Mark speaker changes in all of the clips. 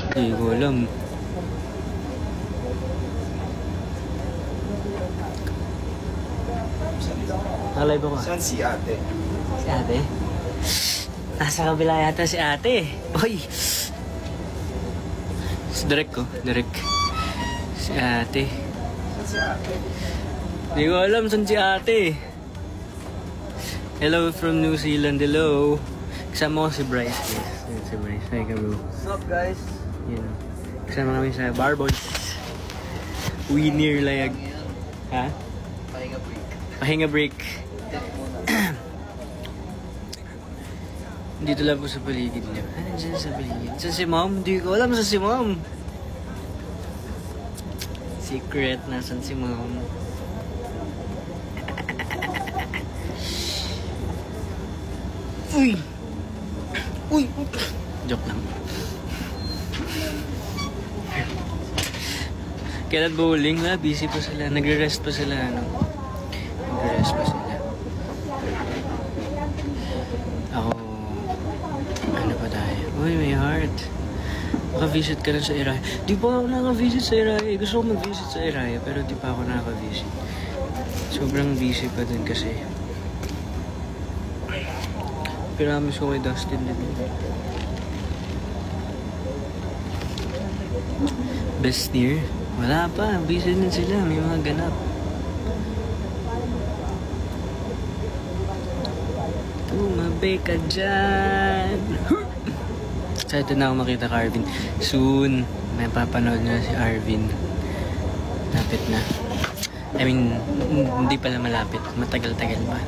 Speaker 1: Hindi ko alam. Naka-live ako.
Speaker 2: Saan si ate?
Speaker 1: Si ate? Nasa kabila yata si ate. Uy! Direct ko. Direct. Si ate.
Speaker 2: Saan si ate?
Speaker 1: Hindi ko alam saan si ate. Hello from New Zealand. Hello. Kasama ko si Bryce. Yes. Yan si Bryce. Hi ka bro.
Speaker 2: What's up guys?
Speaker 1: Yan. Kasama kami sa Bar Boys. Winner Layag. Ha?
Speaker 2: Pahinga break.
Speaker 1: Pahinga break. Dito lang po sa paligid niya. Ano dyan sa paligid? Saan si mom? Hindi ko alam saan si mom. Secret, nasan si mom? Uy! Uy! Joke lang. Kailan bowling na? Busy pa sila. Nagre-rest pa sila. Ano? Nagre-rest pa sila. Ako... Ano pa tayo? Uy, may heart. Naka-visit ka na sa Iraya. Di pa ako naka-visit sa Iraya. Gusto ko mag-visit sa Iraya pero di pa ako naka-visit. Sobrang busy pa din kasi. Piramis ko kay Dustin din. Best year? Wala pa. Busy din sila. May mga ganap. Tumabi ka dyan. Excited na ako makita ka, Arvin. Soon, may papanood na si Arvin. Lapit na. I mean, hindi pala malapit. Matagal-tagal pa.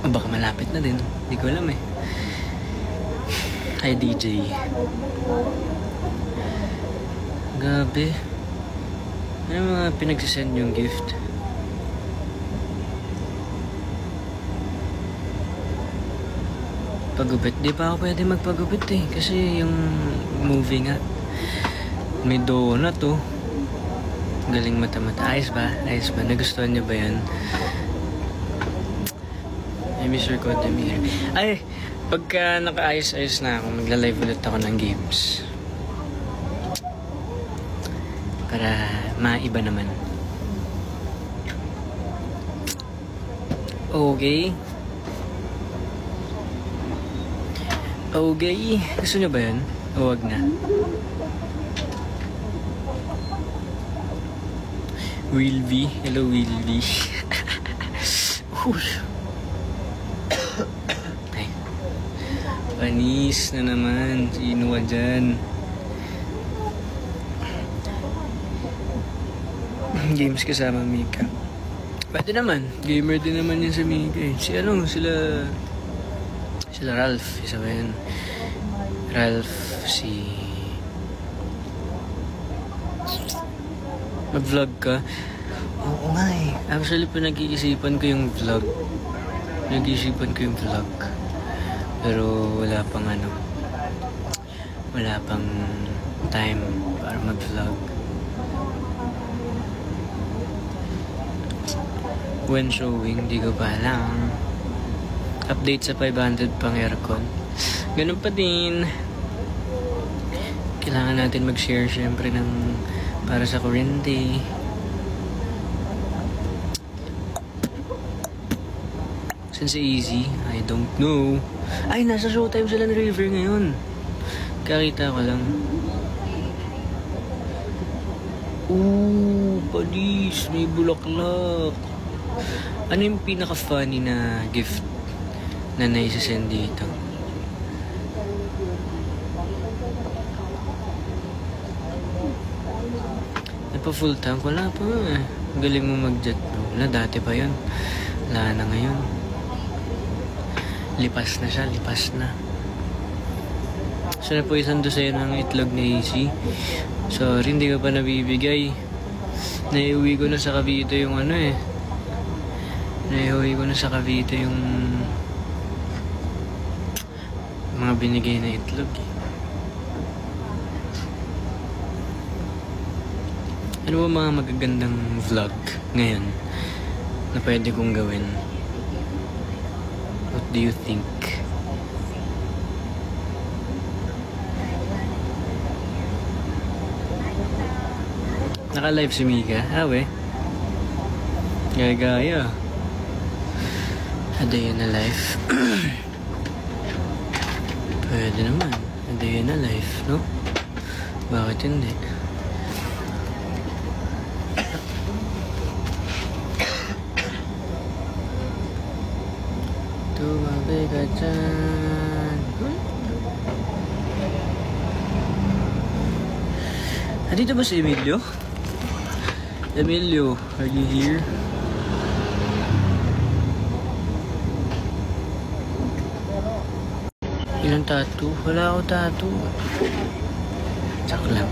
Speaker 1: O baka malapit na din. Hindi ko alam eh. Hi, DJ. Gabi. Ano mga pinagsisend yung gift? Pagupit. Di pa ako pwede magpagupit eh. Kasi yung movie nga. May donut oh. Galing mata-mata. Ayos ba? Ayos ba? Nagustuhan niyo ba yan? I miss your content here. Ay! Pagka nakaayos-ayos na ako, magla-live ulit ako ng games. Para maiba naman. Okay. Okay. Gusto nyo ba yan? O wag na? Will V. Hello, Will V. Ay. Panis na naman. Sino ka dyan? Games kasama Mika. Pwede naman. Gamer din naman yan sa Mika eh. Si ano, sila Ralph. Isa ba yan? Ralph, si... Mag-vlog ka? Oo nga eh. Actually, pinag-iisipan ko yung vlog. Pinag-iisipan ko yung vlog. Pero wala pang ano. Wala pang time para mag-vlog. When showing, di ko pa alam. Update sa 500 pang aircon. Ganun pa din. Kailangan natin mag-share syempre ng para sa kuryente. Since easy, I don't know. Ay, nasa showtime sila ni River ngayon. Kakita ko lang. Ooh, palis. May bulaklak. Ano yung pinaka-funny na gift na naisasend dito? Pa-full tank, wala pa eh. Galing mo mag-jet bro. Wala, dati pa yun. Wala na ngayon. Lipas na siya, lipas na. So na po isang dosen ng itlog na AC. Sorry, hindi ko pa nabibigay. Naiuwi ko na sa Cavite yung ano eh. Naiuwi ko na sa Cavite yung mga binigay na itlog eh. Ano ba mga magagandang vlog ngayon na pwede kong gawin? What do you think? Naka-live si Mika. Ah, we. Gaya-gaya. A day in a life. Pwede naman. A day in a life, no? Bakit hindi? Tumabi ka dyan. Dito ba si Emilio? Emilio, are you here? Ilang tattoo? Wala ako tattoo. Tsak lang.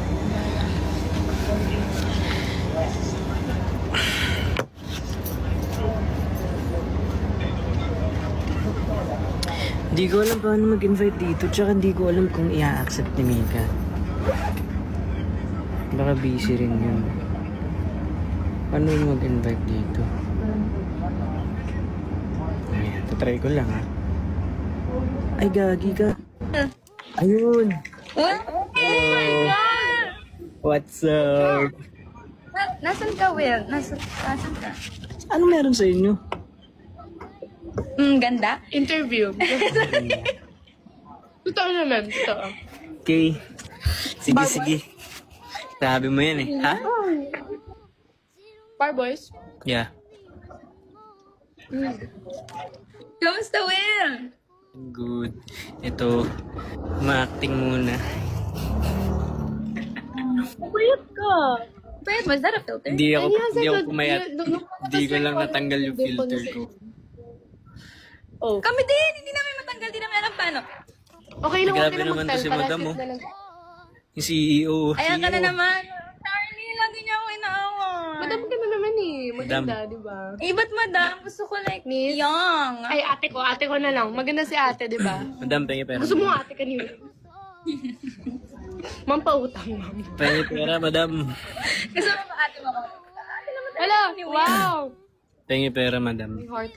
Speaker 1: Hindi ko alam paano mag-invite dito, tsaka hindi ko alam kung i-accept ni Mika. Baka busy rin yun. Paano mag-invite dito? Ayan, tatry ko lang ha. Ay, gagi ka. Ayun.
Speaker 3: Oh my God!
Speaker 1: What's up?
Speaker 3: Nasaan ka, Will? Nasaan ka?
Speaker 1: Ano meron sa inyo?
Speaker 3: Ganda.
Speaker 4: Interview. Totoo naman, totoo.
Speaker 1: Okay. Sige, sige. Sabi mo yan eh. Ha?
Speaker 4: Par boys.
Speaker 1: Yeah.
Speaker 3: Kamusta, Will?
Speaker 1: Good. Ito, ma-acting muna.
Speaker 4: Wait ka.
Speaker 3: Wait, was that a filter?
Speaker 1: Hindi ako pumayat. Hindi ko lang natanggal yung filter ko.
Speaker 4: Oh.
Speaker 3: Kami din! Hindi namin matanggal. Hindi namin alam paano.
Speaker 4: Okay lang,
Speaker 1: Grabe
Speaker 4: okay
Speaker 1: naman to si Madam, oh.
Speaker 4: na lang.
Speaker 1: Yung CEO.
Speaker 3: Ayan ka na
Speaker 1: CEO.
Speaker 3: naman. Charlie, lagi niya ako inaawa.
Speaker 4: Madam ka na naman eh. Maganda, di ba?
Speaker 3: Eh, ba't madam? Gusto ko like
Speaker 4: Miss?
Speaker 3: young.
Speaker 4: Ay, ate ko na lang. Maganda si ate, di ba?
Speaker 1: Madam, pengi pera.
Speaker 4: Gusto mo ate kanina. Ma'am, pautang, ma'am.
Speaker 1: Pengi pera, madam.
Speaker 3: Gusto mo ba ate mo? Ate naman talaga
Speaker 4: Hello!
Speaker 3: ni Will.
Speaker 4: Wow!
Speaker 1: Pengi pera, madam.
Speaker 4: Heart.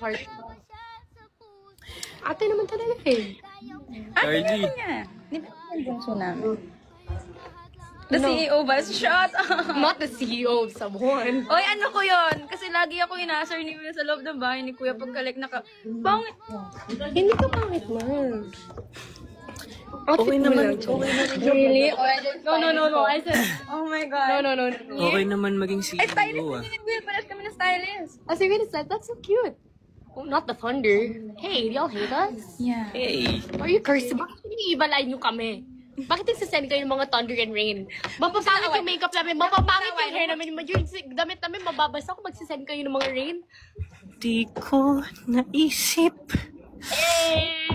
Speaker 4: Ate naman talaga eh.
Speaker 3: Ate
Speaker 1: Cardi.
Speaker 3: naman niya. Di ba yung bunso namin? The CEO ba? Shut up!
Speaker 4: Not the CEO of someone.
Speaker 3: Oy, ano ko yon? Kasi lagi ako inaasar ni Will sa loob ng bahay ni Kuya pagkalik Pangit.
Speaker 4: Hindi ka pangit man.
Speaker 1: Okay naman.
Speaker 3: Really?
Speaker 4: No. I said,
Speaker 3: Oh my God.
Speaker 4: no.
Speaker 1: Okay naman maging CEO,
Speaker 3: Ay, stylist
Speaker 1: ah.
Speaker 3: kami ni Will. Paras kami na stylist.
Speaker 4: I seriously said, that's so cute. Oh, not the thunder. Hey, do y'all hate us?
Speaker 3: Yeah.
Speaker 1: Hey.
Speaker 4: Are you cursed? Bakit iniibalay nyo kami? Bakit nagsasend kayo ng mga thunder and rain? Mapapangit yung makeup namin, mapapangit yung hair namin, yung damit namin, mababasa kung magsasend kayo ng mga rain.
Speaker 1: Di ko naisip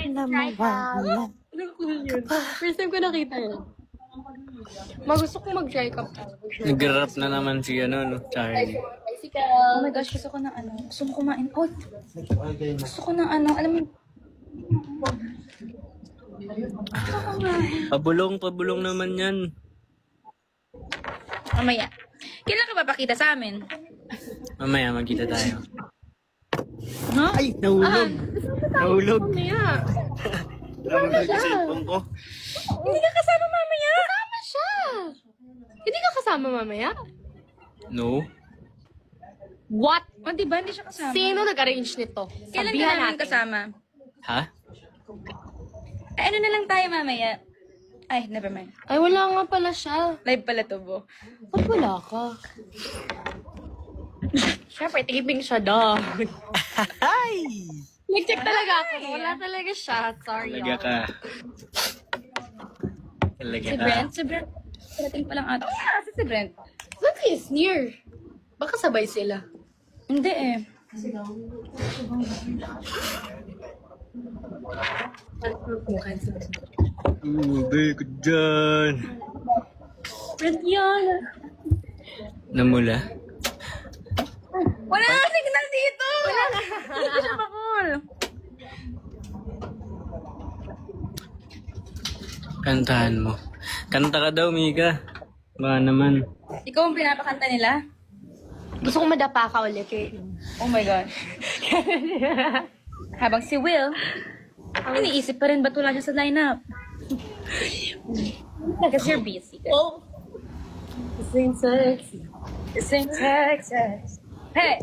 Speaker 1: na mawala.
Speaker 4: Ano cool yun? First time ko nakita yun. Gusto kong mag-dry cup.
Speaker 1: Nag-rap na naman si Charlie.
Speaker 3: Oh my gosh, gusto ko ng ano. Gusto mo kumain. Oh, gusto ko ng ano. Alam mo,
Speaker 1: Pabulong naman yan.
Speaker 3: mamaya. Kailan ka papakita sa amin?
Speaker 1: Mamaya magkita tayo.
Speaker 3: Huh?
Speaker 1: Ay, nahulog. Nahulog.
Speaker 4: Mamaya.
Speaker 1: Nahulog yung cellphone ko.
Speaker 3: Hindi ka kasama mamaya?
Speaker 4: Kasama siya. Hindi ka kasama mamaya?
Speaker 1: No.
Speaker 4: What?
Speaker 3: O, diba? Hindi siya kasama.
Speaker 4: Sino nag-arrange nito?
Speaker 3: Kailan ka
Speaker 4: Sabihan
Speaker 3: namin
Speaker 4: natin.
Speaker 3: kasama?
Speaker 1: Ha?
Speaker 3: Ay, ano na lang tayo mamaya? Ay, never mind.
Speaker 4: Ay, wala nga pala siya.
Speaker 3: Live pala to, Bo.
Speaker 4: Ba't wala ka? Siyempre, taping siya daw.
Speaker 1: Ay!
Speaker 4: Nag-check talaga ako. Wala talaga siya. Sorry.
Speaker 1: Talaga ka. Talaga
Speaker 3: Si
Speaker 1: ka.
Speaker 3: Brent? Si Brent. Parating pa lang ata. Ah, si Brent.
Speaker 4: Look, he's near. Baka sabay sila.
Speaker 3: Hindi eh.
Speaker 1: Ube ko dyan.
Speaker 3: Brent yan.
Speaker 1: Namula?
Speaker 3: Wala na signal dito! Wala na. Hindi ko siya makul.
Speaker 1: Kantahan mo. Kanta ka daw, Mika. Baka naman.
Speaker 3: Ikaw ang pinapakanta nila?
Speaker 4: Gusto kong madapa ka ulit.
Speaker 3: Oh my gosh. Habang si Will, iniisip pa rin ba't wala siya sa lineup? Because you're busy.
Speaker 4: Oh. Sing sexy.
Speaker 3: Same Texas. Hey!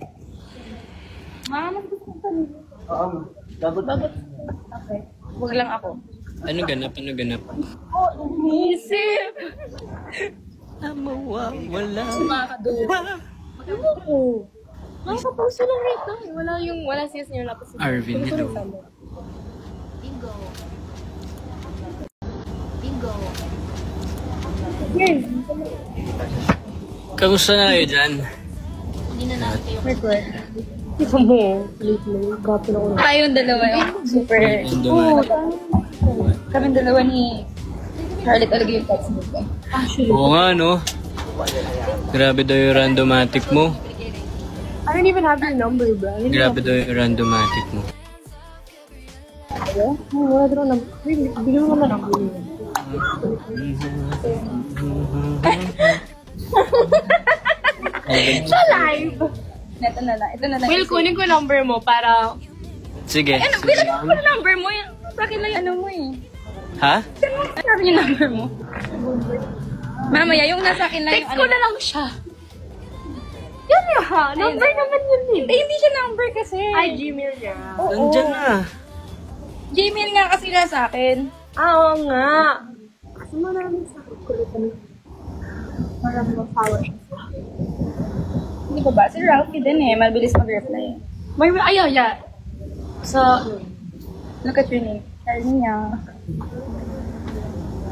Speaker 3: Mama,
Speaker 2: Oo, ma. Babot.
Speaker 3: okay. Huwag lang ako.
Speaker 1: Ano ganap?
Speaker 3: Isip!
Speaker 1: Wala.
Speaker 3: Makakaduwa.
Speaker 4: Ayoko. Nakakapauso lang right now. Wala siya senior lapos.
Speaker 1: Arvin, hello.
Speaker 4: Bingo. Bingo.
Speaker 1: Kamusta na kayo dyan?
Speaker 4: Hindi na natin kayo.
Speaker 3: Record.
Speaker 4: Ikaw mo. Late na yung grabe na ko.
Speaker 3: Tayong dalawa yung super... Kaming dalawa ni Charlie talaga yung text mo ko.
Speaker 1: Oo nga, no? Grabe daw yung randomatic mo.
Speaker 4: I don't even have your number, bro.
Speaker 1: Grabe daw yung randomatic mo.
Speaker 4: Wala daw number. Bigyan mo naman ako. Sa live!
Speaker 3: Ito na lang. Ito na lang.
Speaker 4: Will, kunin ko number mo para...
Speaker 1: Sige.
Speaker 3: Ano, bilang ko na number mo. Sa akin lang yung ano mo eh.
Speaker 1: Ha?
Speaker 3: Sabi yung number mo. Mamaya, yung nasa akin lang
Speaker 4: Text
Speaker 3: yung
Speaker 4: ko na lang siya. Yun yun ha. Number naman yun eh.
Speaker 3: Hindi siya number kasi.
Speaker 4: Ay, Gmail niya.
Speaker 1: Nandyan na.
Speaker 3: Gmail nga kasi na sa akin.
Speaker 4: Oo nga. Kasi maraming sa kulitan. Maraming followers.
Speaker 3: Hindi ko ba? Si Ralphie din eh. Mabilis mag-reply.
Speaker 4: May, yeah. So,
Speaker 3: Look at your name. Charlie niya.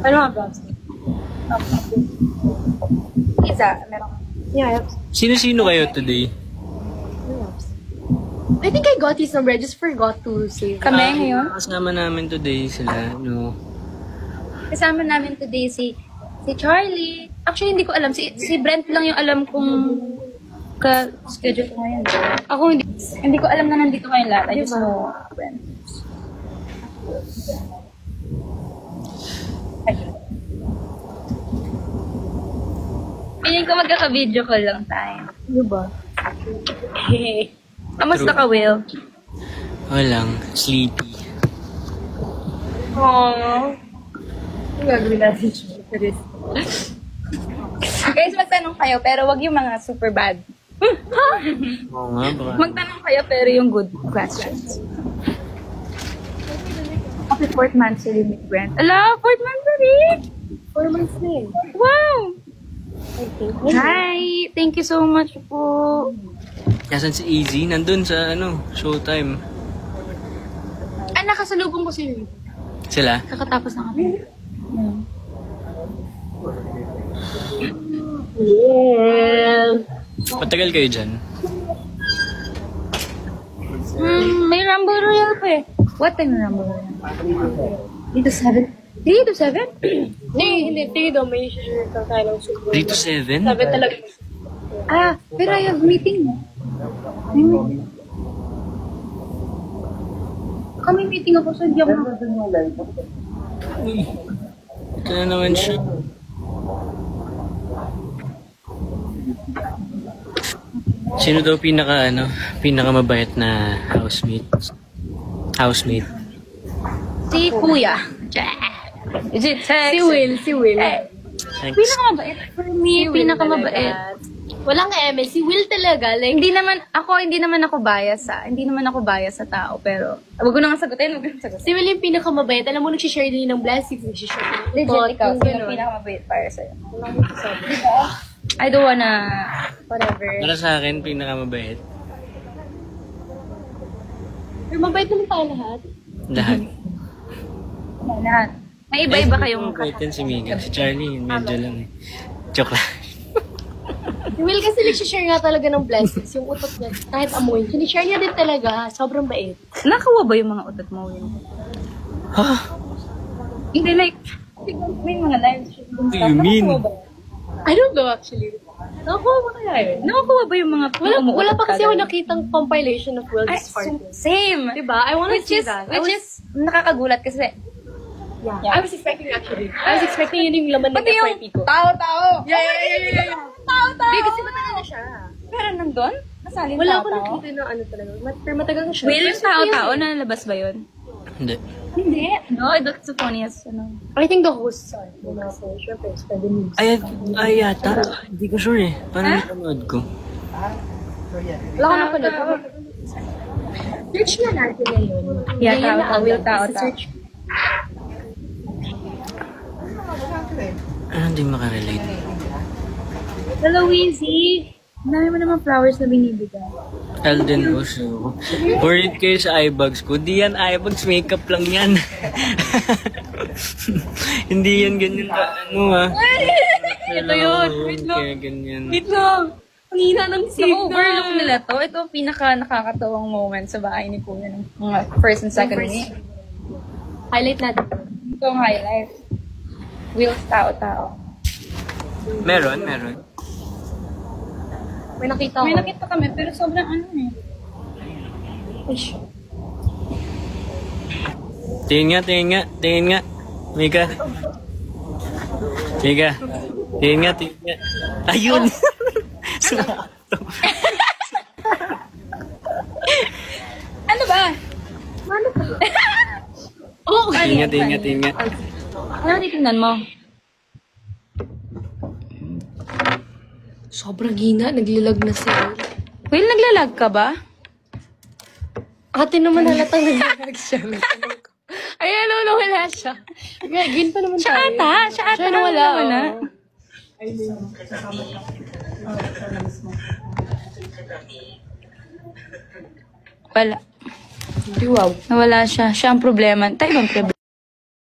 Speaker 4: ano nga ba?
Speaker 3: Isa, meron ka.
Speaker 4: Yeah.
Speaker 1: Sino-sino kayo today?
Speaker 4: I think I got his number. I just forgot to save.
Speaker 3: Kami ngayon.
Speaker 1: Kasama namin today sila, no?
Speaker 3: Kasama namin today si Charlie. Actually, hindi ko alam. Si Brent lang yung alam kung ka-schedule ko ngayon. Ako hindi ko alam na nandito kayo lahat. I just know Brent. Piling ko magkaka-video call lang tayo.
Speaker 4: Ano ba?
Speaker 3: Hey. Kamusta ka, Will?
Speaker 1: Walang. Sleepy.
Speaker 4: Aww. Ang gagawin natin siya.
Speaker 3: Guys, magtanong kayo, pero wag yung mga super bad.
Speaker 1: Oo nga, baka.
Speaker 3: Magtanong kayo, pero yung good questions. Okay, 4th month si Limit Brent. Ala, 4th month na rin!
Speaker 4: 4 months na eh.
Speaker 3: Wow!
Speaker 4: Okay.
Speaker 3: Hi! Thank you so much po.
Speaker 1: Kasan si Easy? Nandun sa, showtime.
Speaker 4: Ah, nakasalubong ko si
Speaker 1: Sila?
Speaker 3: Kakatapos na kami.
Speaker 1: Matagal kayo dyan?
Speaker 3: May Rumble Royal pa eh. What time yung Rumble Royal? 3 to 7? 3 to 7?
Speaker 4: Hindi. Tingin daw, may share ka tayo ng super.
Speaker 1: 3 to 7?
Speaker 4: Sabi talaga.
Speaker 3: Ah, pero I have meeting mo. May meeting. Kami meeting ako sa diyan.
Speaker 1: Uy. Ito na naman siya. Sino daw pinakamabait na housemate? Housemate.
Speaker 3: Si Kuya. Is it
Speaker 4: Si Will.
Speaker 3: Eh,
Speaker 1: Thanks.
Speaker 3: pinakamabait. For me, pinakamabait.
Speaker 4: Walang eme. Si Will talaga. Like,
Speaker 3: Hindi naman ako bias Hindi naman ako bias sa tao, pero wag ko na nga sagutin,
Speaker 4: si Will yung pinakamabait. Alam mo, nagsishare din ng blessings. Nagsishare din ng
Speaker 3: Legit,
Speaker 4: thought,
Speaker 3: ikaw,
Speaker 4: yung
Speaker 3: sino
Speaker 4: ganun.
Speaker 3: pinakamabait para sa'yo?
Speaker 4: Walang masasabi.
Speaker 3: I don't wanna, whatever.
Speaker 1: Para sa akin, pinakamabait.
Speaker 4: Pero mabait naman tayo lahat.
Speaker 1: Lahat.
Speaker 3: Lahat. May iba-iba kayong
Speaker 1: Mabait din si Megan. Si Charlie, medyo lang eh. Joke lang.
Speaker 4: Si Will kasi nagsishare nga talaga ng blessings. Yung utot niya, kahit amoy. Sinishare niya din talaga. Sobrang bait.
Speaker 3: Nakawa ba yung mga utot mo, Will?
Speaker 1: Ha?
Speaker 3: Hindi, like, may mga lives.
Speaker 1: What do you mean?
Speaker 4: I don't know actually. Nakuha ba kaya yun?
Speaker 3: Nakakuha ba yung mga
Speaker 4: Wala pa kasi ako nakitang compilation of Will
Speaker 3: Ay,
Speaker 4: this party.
Speaker 3: same.
Speaker 4: Diba? I wanna
Speaker 3: Which
Speaker 4: see
Speaker 3: is,
Speaker 4: that.
Speaker 3: which is, nakakagulat kasi,
Speaker 4: I was expecting actually. I was expecting yun yung laman ng
Speaker 3: pati yung
Speaker 4: FYP ko.
Speaker 3: tao-tao.
Speaker 4: Yeah.
Speaker 3: Tao-tao.
Speaker 4: Hindi, kasi matagal na siya.
Speaker 3: Pero nandun? Nasali
Speaker 4: Wala ako
Speaker 3: tao-tao?
Speaker 4: nakita na ano talaga. Pero matagal na siya.
Speaker 3: Will, yung tao-tao, nalabas ba yun?
Speaker 1: Hindi.
Speaker 3: Hindi. No, that's the funniest. Ano.
Speaker 4: I think the hosts are.
Speaker 1: Ay, yata. Hindi ko sure eh. Parang napanood ko.
Speaker 4: Wala ko napanood. Search na natin ngayon.
Speaker 3: Yeah, tao, will tao.
Speaker 4: Search.
Speaker 1: Ano hindi makarelate?
Speaker 3: Hello, Wheezy. Ang dami mo naman flowers na binibigay.
Speaker 1: Elden Oso. Worried kayo sa eyebags ko. Di yan eyebags, makeup lang yan. Hindi yan ganyan ka, ano ah.
Speaker 3: Ito yun. Wait lang.
Speaker 1: Kaya ganyan.
Speaker 3: Wait lang.
Speaker 4: Ang hina ng signal.
Speaker 3: Na-overlook nila to. Ito ang pinaka nakakatawang moment sa bahay ni Kuya ng mga first and second week.
Speaker 4: Highlight natin.
Speaker 3: Ito ang highlight. Wheels, tao-tao.
Speaker 1: Meron.
Speaker 4: May nakita ko.
Speaker 3: May nakita kami, pero sobrang ano eh.
Speaker 4: Ish.
Speaker 1: Tingin nga. Mika. Tingin nga. Ayun!
Speaker 3: Ano ba?
Speaker 4: Oh!
Speaker 1: Tingin nga.
Speaker 3: Ano titignan mo?
Speaker 4: Sobrang hina. Naglilag na siya.
Speaker 3: Will, naglalag ka ba?
Speaker 4: Ate naman halatang naglalag siya. Ayan, wala siya. Green pa naman
Speaker 3: Siya
Speaker 4: tayo.
Speaker 3: ata. Siya ata
Speaker 4: Siya na wala.
Speaker 3: wala. Wala.
Speaker 4: Wow.
Speaker 3: Nawala siya. Siya ang problema. Tayo bang problema?